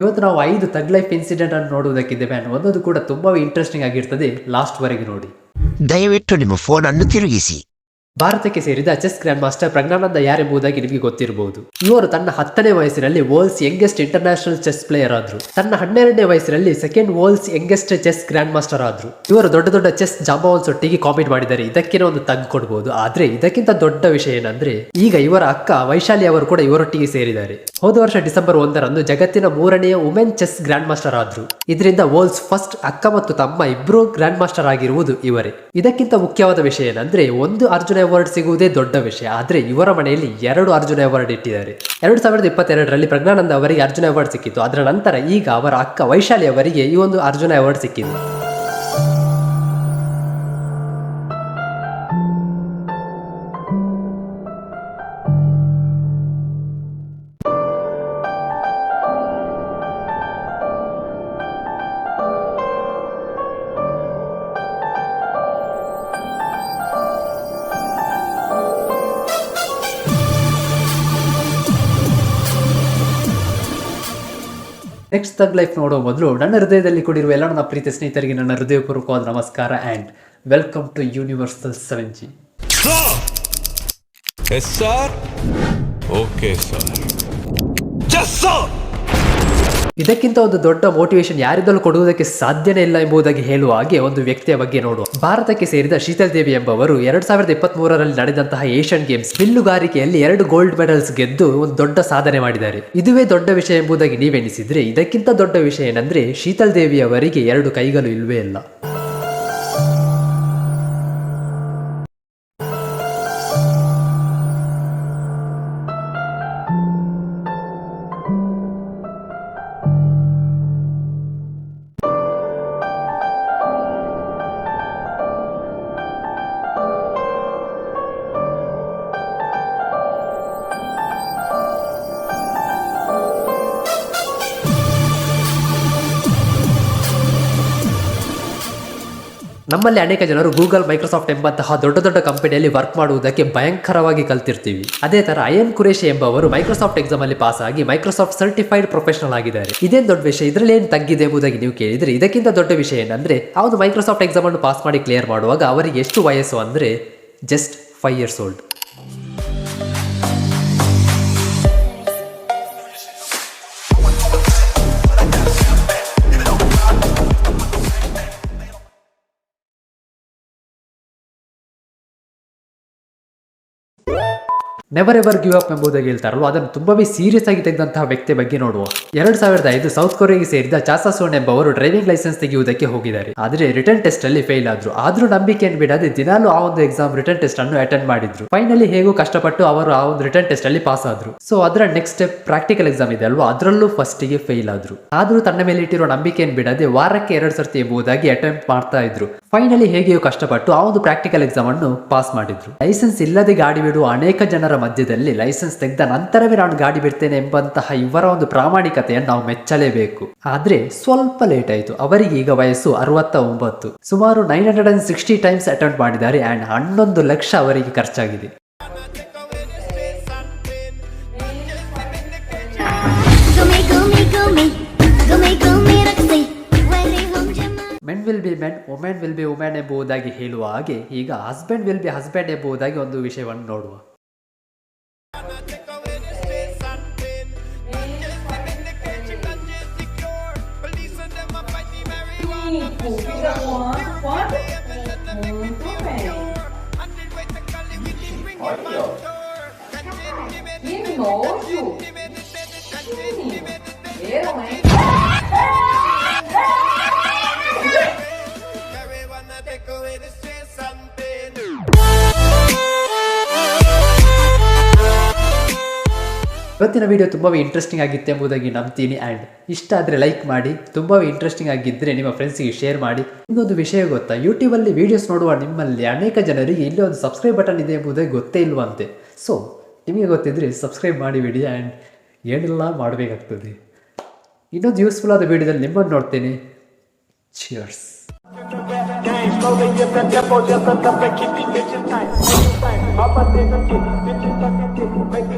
ಇವತ್ತು ನಾವು 5 ಥಗ್ life incident ಅನ್ನು ನೋಡುವುದಕ್ಕಿದ್ದೇವೆ ಅಂಡ್ ಒಂದೊಂದು ಕೂಡ ತುಂಬಾ ಇಂಟ್ರೆಸ್ಟಿಂಗ್ ಆಗಿರ್ತದೆ. ಲಾಸ್ಟ್ ವರೆಗೆ ನೋಡಿ. ದಯವಿಟ್ಟು ನಿಮ್ಮ ಫೋನ್ ಅನ್ನು ತಿರುಗಿಸಿ. ಭಾರತಕ್ಕೆ ಸೇರಿದ ಚೆಸ್ ಗ್ರ್ಯಾಂಡ್ ಮಾಸ್ಟರ್ ಪ್ರಜ್ಞಾನಂದ ಯಾರೆಂಬುದಾಗಿ ನಿಮಗೆ ಗೊತ್ತಿರಬಹುದು. ಇವರು ತನ್ನ 10ನೇ ವಯಸ್ಸಿನಲ್ಲಿ world's youngest international chess player ಆದ್ರು. ತನ್ನ 12ನೇ ವಯಸ್ಸಿನಲ್ಲಿ second world's youngest chess grand master ಆದ್ರು. ಇವರು ದೊಡ್ಡ ದೊಡ್ಡ ಚೆಸ್ ಜಾಂಬವಾನ್ಸ್ ಒಟ್ಟಿಗೆ ಕಾಂಪೀಟ್ ಮಾಡಿದ್ದಾರೆ. ಇದಕ್ಕಿನ ಒಂದು ತಗ್ ಕೊಡಬಹುದು. ಆದ್ರೆ ಇದಕ್ಕಿಂತ ದೊಡ್ಡ ವಿಷಯ ಏನಂದ್ರೆ ಈಗ ಇವರ ಅಕ್ಕ ವೈಶಾಲಿ ಅವರು ಕೂಡ ಇವರೊಟ್ಟಿಗೆ ಸೇರಿದ್ದಾರೆ. ಹೋದ ವರ್ಷ ಡಿಸೆಂಬರ್ 1ರಂದು ಜಗತ್ತಿನ 3ನೇ ವುಮೆನ್ ಚೆಸ್ ಗ್ರ್ಯಾಂಡ್ ಮಾಸ್ಟರ್ ಆದ್ರು. ಇದರಿಂದ ವರ್ಲ್ಡ್ಸ್ ಫಸ್ಟ್ ಅಕ್ಕ ಮತ್ತು ತಮ್ಮ ಇಬ್ರು ಗ್ರ್ಯಾಂಡ್ ಮಾಸ್ಟರ್ ಆಗಿರುವುದು ಇವರೇ. ಇದಕ್ಕಿಂತ ಮುಖ್ಯವಾದ ವಿಷಯ ಏನಂದ್ರೆ ಒಂದು ಅರ್ಜುನ ಅವಾರ್ಡ್ ಸಿಗುವುದೇ ದೊಡ್ಡ ವಿಷಯ. ಆದ್ರೆ ಇವರ ಮನೆಯಲ್ಲಿ 2 ಅರ್ಜುನ ಅವಾರ್ಡ್ ಇಟ್ಟಿದ್ದಾರೆ. 2022ರಲ್ಲಿ ಪ್ರಜ್ಞಾನಂದ ಅವರಿಗೆ ಅರ್ಜುನ ಅವಾರ್ಡ್ ಸಿಕ್ಕಿತ್ತು. ಅದರ ನಂತರ ಈಗ ಅವರ ಅಕ್ಕ ವೈಶಾಲಿ ಅವರಿಗೆ ಈ ಒಂದು ಅರ್ಜುನ ಅವಾರ್ಡ್ ಸಿಕ್ಕಿದೆ. ನೆಕ್ಸ್ಟ್ ಥಗ್ ಲೈಫ್ ನೋಡೋ ಮೊದಲು ನನ್ನ ಹೃದಯದಲ್ಲಿ ಕೂಡಿರುವ ಎಲ್ಲ ನನ್ನ ಪ್ರೀತಿ ಸ್ನೇಹಿತರಿಗೆ ನನ್ನ ಹೃದಯಪೂರ್ವಕವಾದ ನಮಸ್ಕಾರ and welcome to universal 7G. ಇದಕ್ಕಿಂತ ಒಂದು ದೊಡ್ಡ ಮೋಟಿವೇಶನ್ ಯಾರಿದ್ದಲು ಕೊಡುವುದಕ್ಕೆ ಸಾಧ್ಯನೇ ಇಲ್ಲ ಎಂಬುದಾಗಿ ಹೇಳುವ ಹಾಗೆ ಒಂದು ವ್ಯಕ್ತಿಯ ಬಗ್ಗೆ ನೋಡುವ. ಭಾರತಕ್ಕೆ ಸೇರಿದ ಶೀತಲ್ ದೇವಿ ಎಂಬವರು 2023ರಲ್ಲಿ ನಡೆದಂತಹ ಏಷ್ಯನ್ ಗೇಮ್ಸ್ ಬಿಲ್ಲುಗಾರಿಕೆಯಲ್ಲಿ 2 ಗೋಲ್ಡ್ ಮೆಡಲ್ಸ್ ಗೆದ್ದು ಒಂದು ದೊಡ್ಡ ಸಾಧನೆ ಮಾಡಿದ್ದಾರೆ. ಇದುವೇ ದೊಡ್ಡ ವಿಷಯ ಎಂಬುದಾಗಿ ನೀವೆನಿಸಿದ್ರೆ ಇದಕ್ಕಿಂತ ದೊಡ್ಡ ವಿಷಯ ಏನಂದ್ರೆ ಶೀತಲ್ ದೇವಿ ಅವರಿಗೆ 2 ಕೈಗಳು ಇಲ್ವೇ ಇಲ್ಲ. ನಮ್ಮಲ್ಲಿ ಅನೇಕ ಜನರು ಗೂಗಲ್, ಮೈಕ್ರೋಸಾಫ್ಟ್ ಎಂಬಂತಹ ದೊಡ್ಡ ದೊಡ್ಡ ಕಂಪನಿಯಲ್ಲಿ ವರ್ಕ್ ಮಾಡುವುದಕ್ಕೆ ಭಯಂಕರವಾಗಿ ಕಲ್ತಿರ್ತೀವಿ. ಅದೇ ತರ ಅಯನ್ ಕುರೇಶಿ ಎಂಬವರು ಮೈಕ್ರೋಸಾಫ್ಟ್ ಎಕ್ಸಾಮ್ ಅಲ್ಲಿ ಪಾಸ್ ಆಗಿ ಮೈಕ್ರೋಸಾಫ್ಟ್ ಸರ್ಟಿಫೈಡ್ ಪ್ರೊಫೆಷನಲ್ ಆಗಿದ್ದಾರೆ. ಇದೇನು ದೊಡ್ಡ ವಿಷಯ, ಇದರಲ್ಲಿ ಏನು ತಗ್ಗಿದೆ ಎಂಬುದಾಗಿ ನೀವು ಕೇಳಿದ್ರೆ ಇದಕ್ಕಿಂತ ದೊಡ್ಡ ವಿಷಯ ಏನಂದ್ರೆ ಅವರು ಮೈಕ್ರೋಸಾಫ್ಟ್ ಎಕ್ಸಾಮ್ ಅನ್ನು ಪಾಸ್ ಮಾಡಿ ಕ್ಲಿಯರ್ ಮಾಡುವಾಗ ಅವರಿಗೆ ಎಷ್ಟು ವಯಸ್ಸು ಅಂದ್ರೆ just 5 years old. Never ever give up ಎಂಬುದಾಗಿ ಹೇಳ್ತಾರಲ್ವ, ಅದನ್ನು ತುಂಬಾ ಸೀರಿಯಸ್ ಆಗಿ ತೆಗೆದಂತಹ ವ್ಯಕ್ತಿ ಬಗ್ಗೆ ನೋಡುವ. 2005 ಸೌತ್ ಕೊರಿಯಾಗೆ ಸೇರಿದ ಚಾಸಾ ಸೋನ್ ಎಂಬವರು ಡ್ರೈವಿಂಗ್ ಲೈಸೆನ್ಸ್ ತೆಗೆಯುವುದಕ್ಕೆ ಹೋಗಿದ್ದಾರೆ. ಆದರೆ ರಿಟರ್ನ್ ಟೆಸ್ಟ್ ಅಲ್ಲಿ ಫೇಲ್ ಆದ್ರೂ ನಂಬಿಕೆಯನ್ನು ಬಿಡದೆ ದಿನಾಲೂ ಆ ಒಂದು ಎಕ್ಸಾಮ್ ರಿಟರ್ನ್ ಟೆಸ್ಟ್ ಅನ್ನು ಅಟೆಂಡ್ ಮಾಡಿದ್ರು. ಫೈನಲಿ ಹೇಗೂ ಕಷ್ಟಪಟ್ಟು ಅವರು ಆ ಒಂದು ರಿಟರ್ನ್ ಟೆಸ್ಟ್ ಅಲ್ಲಿ ಪಾಸ್ ಆದ್ರು. ಸೊ ಅದರ ನೆಕ್ಸ್ಟ್ ಸ್ಟೆಪ್ ಪ್ರಾಕ್ಟಿಕಲ್ ಎಕ್ಸಾಮ್ ಇದೆ ಅಲ್ವಾ, ಅದರಲ್ಲೂ ಫಸ್ಟ್ ಗೆ ಫೇಲ್ ಆದ್ರೂ ತನ್ನ ಮೇಲೆ ಇಟ್ಟಿರೋ ನಂಬಿಕೆಯನ್ನು ಬಿಡದೆ ವಾರಕ್ಕೆ 2 ಸರ್ತಿ ಎಂಬುದಾಗಿ ಅಟೆಂಪ್ಟ್ ಮಾಡ್ತಾ ಇದ್ರು. ಫೈನಲಿ ಹೇಗೆಯೋ ಕಷ್ಟಪಟ್ಟು ಆ ಒಂದು ಪ್ರಾಕ್ಟಿಕಲ್ ಎಕ್ಸಾಮ್ ಅನ್ನು ಪಾಸ್ ಮಾಡಿದ್ರು. ಲೈಸೆನ್ಸ್ ಇಲ್ಲದೆ ಗಾಡಿ ಬಿಡುವ ಅನೇಕ ಜನರ ಮಧ್ಯದಲ್ಲಿ ಲೈಸೆನ್ಸ್ ತೆಗೆದ ನಂತರವೇ ನಾನು ಗಾಡಿ ಬಿಡ್ತೇನೆ ಎಂಬಂತಹ ಇವರ ಒಂದು ಪ್ರಾಮಾಣಿಕತೆಯನ್ನು ನಾವು ಮೆಚ್ಚಲೇಬೇಕು. ಆದ್ರೆ ಸ್ವಲ್ಪ ಲೇಟ್ ಆಯ್ತು. ಅವರಿಗೆ ಈಗ ವಯಸ್ಸು 69. ಸುಮಾರು 960 ಟೈಮ್ಸ್ ಅಟೆಂಪ್ಟ್ ಮಾಡಿದ್ದಾರೆ ಅಂಡ್ 11 ಲಕ್ಷ ಅವರಿಗೆ ಖರ್ಚಾಗಿದೆ. Men will be men, women will be women ಎಂಬುದಾಗಿ ಹೇಳುವ ಹಾಗೆ ಈಗ ಹಸ್ಬೆಂಡ್ ವಿಲ್ ಬಿ ಹಸ್ಬೆಂಡ್ ಎಂಬುದಾಗಿ ಒಂದು ವಿಷಯವನ್ನು ನೋಡುವ. ಇವತ್ತಿನ ವಿಡಿಯೋ ತುಂಬಾ ಇಂಟ್ರೆಸ್ಟಿಂಗ್ ಆಗಿತ್ತು ಎಂಬುದಾಗಿ ನಂಬ್ತೀನಿ ಆ್ಯಂಡ್ ಇಷ್ಟ ಆದರೆ ಲೈಕ್ ಮಾಡಿ. ತುಂಬಾ ಇಂಟ್ರೆಸ್ಟಿಂಗ್ ಆಗಿದ್ದರೆ ನಿಮ್ಮ ಫ್ರೆಂಡ್ಸಿಗೆ ಶೇರ್ ಮಾಡಿ. ಇನ್ನೊಂದು ವಿಷಯ ಗೊತ್ತಾ, ಯೂಟ್ಯೂಬಲ್ಲಿ ವಿಡಿಯೋಸ್ ನೋಡುವ ನಿಮ್ಮಲ್ಲಿ ಅನೇಕ ಜನರಿಗೆ ಇಲ್ಲಿ ಒಂದು ಸಬ್ಸ್ಕ್ರೈಬ್ ಬಟನ್ ಇದೆ ಎಂಬುದಾಗಿ ಗೊತ್ತೇ ಇಲ್ವಂತೆ. ಸೊ ನಿಮಗೆ ಗೊತ್ತಿದ್ರೆ ಸಬ್ಸ್ಕ್ರೈಬ್ ಮಾಡಿಬಿಡಿ ಆ್ಯಂಡ್ ಏನೆಲ್ಲ ಮಾಡಬೇಕಾಗ್ತದೆ. ಇನ್ನೊಂದು ಯೂಸ್ಫುಲ್ ಆದ ವಿಡಿಯೋದಲ್ಲಿ ನಿಮ್ಮನ್ನು ನೋಡ್ತೇನೆ. Cheers. I'ma take a kick, bitches tuck and kick, make